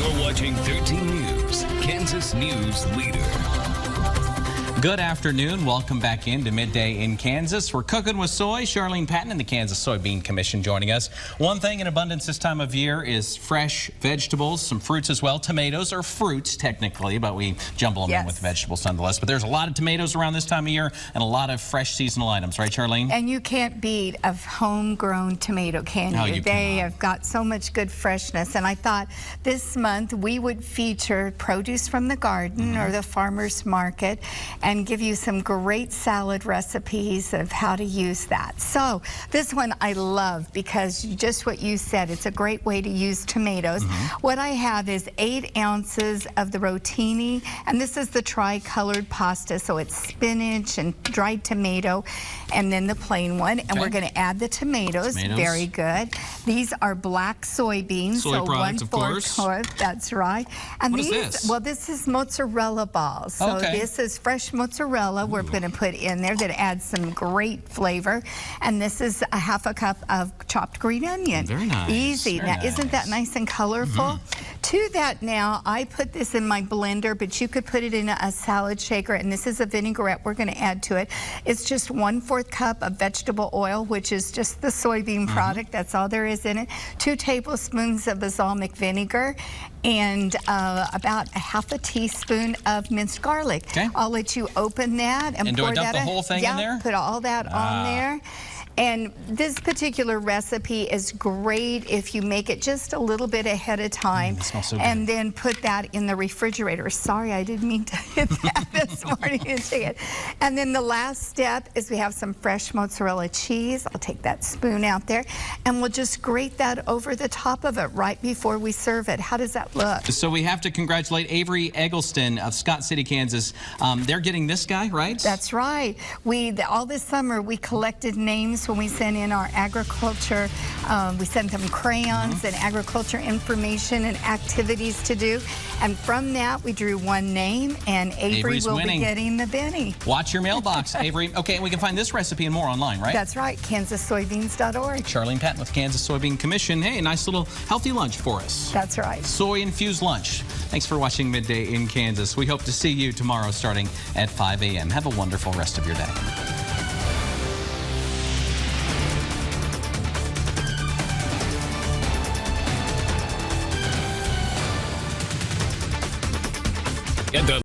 You're watching 13 News, Kansas News Leader. Good afternoon. Welcome back into Midday in Kansas. We're cooking with soy. Charlene Patton and the Kansas Soybean Commission joining us. One thing in abundance this time of year is fresh vegetables, some fruits as well. Tomatoes are fruits technically, but we jumble them in with vegetables nonetheless. But there's a lot of tomatoes around this time of year and a lot of fresh seasonal items, right, Charlene? And you can't beat a homegrown tomato, can you? No, you They cannot. have got so much good freshness. And I thought this month we would feature produce from the garden or the farmer's market and give you some great salad recipes of how to use that. So this one I love because just what you said, it's a great way to use tomatoes. What I have is 8 ounces of the rotini, and this is the tri-colored pasta, so it's spinach and dried tomato, and then the plain one. And we're going to add the tomatoes. Very good. These are black soybeans, Soy products, of course. That's right. And what these, is this? well, this is mozzarella balls. So this is fresh mozzarella we're going to put in there that adds some great flavor. And this is a half a cup of chopped green onion. Very nice. Easy. Very now, isn't that nice and colorful? To that now, I put this in my blender, but you could put it in a salad shaker, and this is a vinaigrette we're going to add to it. It's just 1/4 cup of vegetable oil, which is just the soybean product. That's all there is in it. 2 tablespoons of balsamic vinegar, and about a half a teaspoon of minced garlic. I'll let you open that and do pour I dump that the whole thing in there? Put all that on there. And this particular recipe is great if you make it just a little bit ahead of time. It smells so good. And then put that in the refrigerator. Sorry, I didn't mean to hit that this morning. And then the last step is we have some fresh mozzarella cheese. I'll take that spoon out there, and we'll just grate that over the top of it right before we serve it. How does that look? So we have to congratulate Avery Eggleston of Scott City, Kansas. They're getting this guy, right? That's right. All this summer we collected names when we sent in our agriculture. We sent them crayons and agriculture information and activities to do. And from that, we drew one name, and Avery will be getting the Benny. Watch your mailbox, Avery. Okay, and we can find this recipe and more online, right? That's right, kansassoybeans.org. Charlene Patton with Kansas Soybean Commission. Hey, a nice little healthy lunch for us. That's right. Soy-infused lunch. Thanks for watching Midday in Kansas. We hope to see you tomorrow starting at 5 a.m. Have a wonderful rest of your day. And